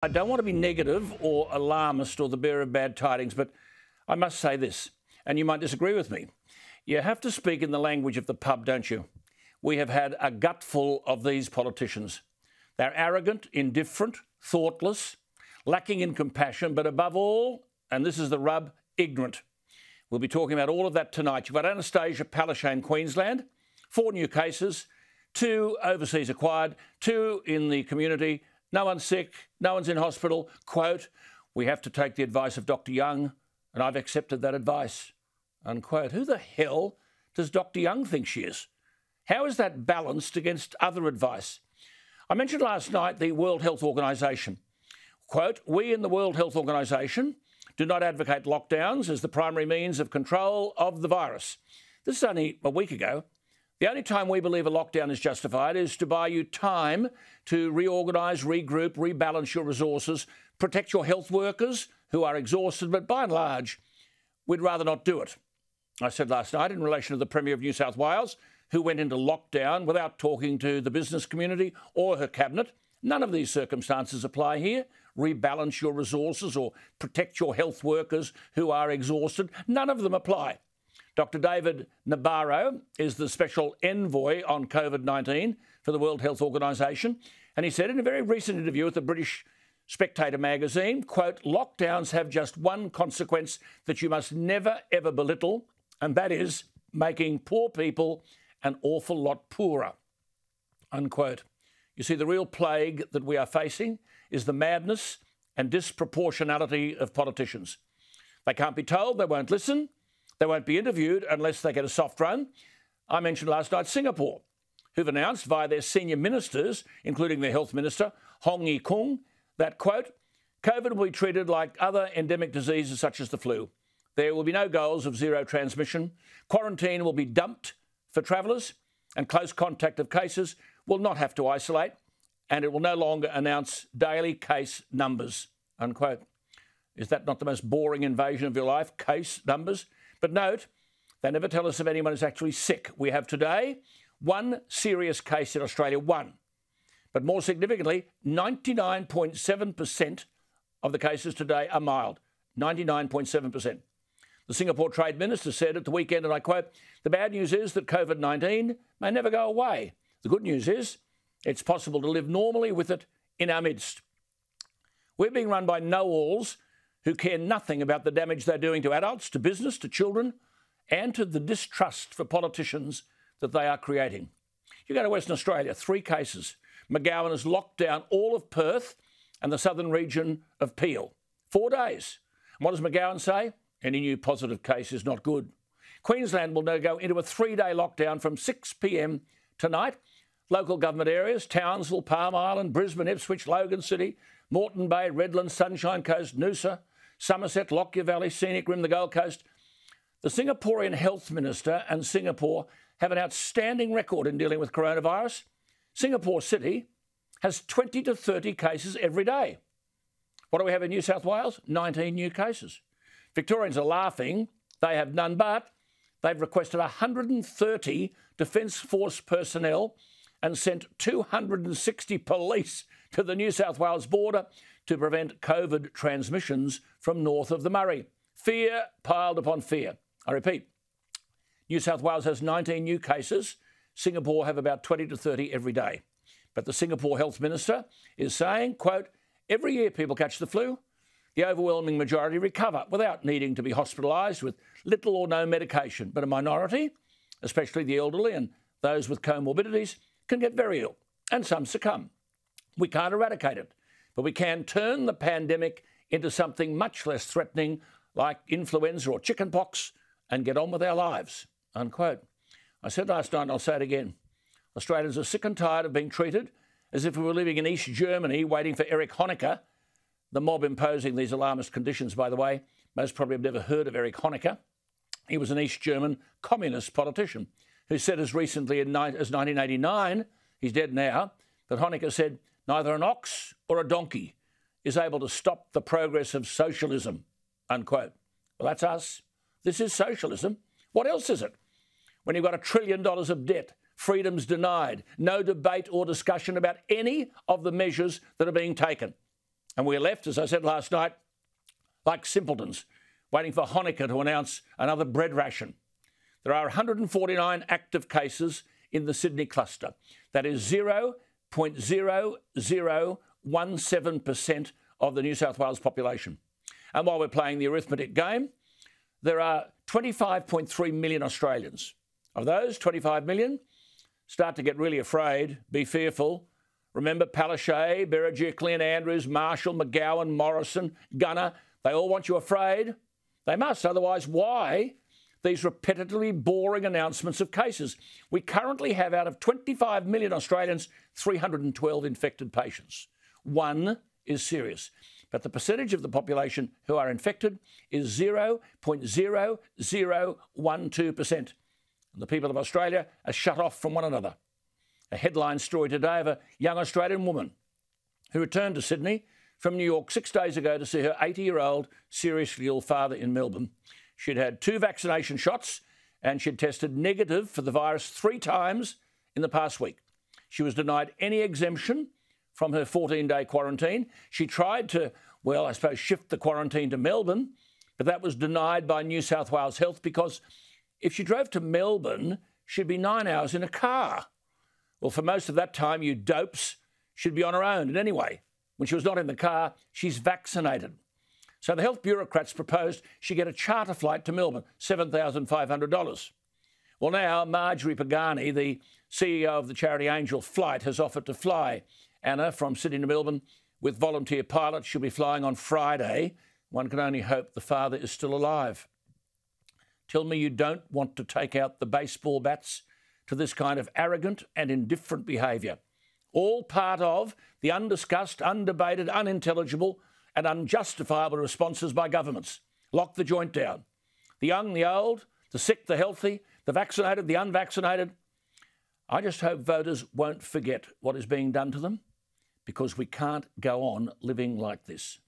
I don't want to be negative or alarmist or the bearer of bad tidings, but I must say this, and you might disagree with me. You have to speak in the language of the pub, don't you? We have had a gutful of these politicians. They're arrogant, indifferent, thoughtless, lacking in compassion, but above all, and this is the rub, ignorant. We'll be talking about all of that tonight. You've got Anastasia Palaszczuk, Queensland, 4 new cases, 2 overseas acquired, 2 in the community. No one's sick, no one's in hospital. Quote, we have to take the advice of Dr. Young, and I've accepted that advice. Unquote. Who the hell does Dr. Young think she is? How is that balanced against other advice? I mentioned last night the World Health Organization. Quote, we in the World Health Organization do not advocate lockdowns as the primary means of control of the virus. This is only a week ago. The only time we believe a lockdown is justified is to buy you time to reorganise, regroup, rebalance your resources, protect your health workers who are exhausted, but by and large, we'd rather not do it. I said last night in relation to the Premier of New South Wales, who went into lockdown without talking to the business community or her cabinet. None of these circumstances apply here. Rebalance your resources or protect your health workers who are exhausted. None of them apply. Dr. David Nabarro is the special envoy on COVID-19 for the World Health Organization. And he said in a very recent interview with the British Spectator magazine, quote, lockdowns have just one consequence that you must never, ever belittle, and that is making poor people an awful lot poorer, unquote. You see, the real plague that we are facing is the madness and disproportionality of politicians. They can't be told, they won't listen, they won't be interviewed unless they get a soft run. I mentioned last night Singapore, who've announced via their senior ministers, including their health minister, Hong Yi-kung, that, quote, COVID will be treated like other endemic diseases such as the flu. There will be no goals of zero transmission. Quarantine will be dumped for travellers, and close contact of cases will not have to isolate, and it will no longer announce daily case numbers, unquote. Is that not the most boring invasion of your life, case numbers? But note, they never tell us if anyone is actually sick. We have today 1 serious case in Australia, 1. But more significantly, 99.7% of the cases today are mild. 99.7%. The Singapore Trade Minister said at the weekend, and I quote, the bad news is that COVID-19 may never go away. The good news is it's possible to live normally with it in our midst. We're being run by know-alls who care nothing about the damage they're doing to adults, to business, to children, and to the distrust for politicians that they are creating. You go to Western Australia, 3 cases. McGowan has locked down all of Perth and the southern region of Peel. 4 days. And what does McGowan say? Any new positive case is not good. Queensland will now go into a 3-day lockdown from 6 p.m. tonight. Local government areas, Townsville, Palm Island, Brisbane, Ipswich, Logan City, Moreton Bay, Redlands, Sunshine Coast, Noosa, Summerset, Lockyer Valley, Scenic Rim, the Gold Coast. The Singaporean health minister and Singapore have an outstanding record in dealing with coronavirus. Singapore City has 20 to 30 cases every day. What do we have in New South Wales? 19 new cases. Victorians are laughing. They have none, but they've requested 130 Defence Force personnel and sent 260 police to the New South Wales border to prevent COVID transmissions from north of the Murray. Fear piled upon fear. I repeat, New South Wales has 19 new cases. Singapore have about 20 to 30 every day. But the Singapore health minister is saying, quote, every year people catch the flu. The overwhelming majority recover without needing to be hospitalised with little or no medication. But a minority, especially the elderly and those with comorbidities, can get very ill and some succumb. We can't eradicate it, but we can turn the pandemic into something much less threatening like influenza or chickenpox and get on with our lives, unquote. I said last night and I'll say it again. Australians are sick and tired of being treated as if we were living in East Germany waiting for Erich Honecker. The mob imposing these alarmist conditions, by the way, most probably have never heard of Erich Honecker. He was an East German communist politician who said as recently as 1989, he's dead now, that Honecker said, neither an ox or a donkey is able to stop the progress of socialism, unquote. Well, that's us. This is socialism. What else is it? When you've got $1 trillion of debt, freedoms denied, no debate or discussion about any of the measures that are being taken. And we're left, as I said last night, like simpletons, waiting for Hanukkah to announce another bread ration. There are 149 active cases in the Sydney cluster. That is 0.0017% of the New South Wales population. And while we're playing the arithmetic game, there are 25.3 million Australians. Of those 25 million, start to get really afraid, be fearful. Remember Palaszczuk, Berejiklian, Andrews, Marshall, McGowan, Morrison, Gunner. They all want you afraid. They must, otherwise why these repetitively boring announcements of cases? We currently have, out of 25 million Australians, 312 infected patients. One is serious. But the percentage of the population who are infected is 0.0012%. And the people of Australia are shut off from one another. A headline story today of a young Australian woman who returned to Sydney from New York 6 days ago to see her 80-year-old seriously ill father in Melbourne. She'd had 2 vaccination shots and she'd tested negative for the virus 3 times in the past week. She was denied any exemption from her 14-day quarantine. She tried to, well, I suppose, shift the quarantine to Melbourne, but that was denied by New South Wales Health because if she drove to Melbourne, she'd be 9 hours in a car. Well, for most of that time, you dopes, she'd be on her own. And anyway, when she was not in the car, she's vaccinated. So the health bureaucrats proposed she get a charter flight to Melbourne, $7,500. Well, now Marjorie Pagani, the CEO of the charity Angel Flight, has offered to fly Anna from Sydney to Melbourne with volunteer pilots. She'll be flying on Friday. One can only hope the father is still alive. Tell me you don't want to take out the baseball bats to this kind of arrogant and indifferent behaviour. All part of the undiscussed, undebated, unintelligible and unjustifiable responses by governments. Lock the joint down. The young, the old, the sick, the healthy, the vaccinated, the unvaccinated. I just hope voters won't forget what is being done to them, because we can't go on living like this.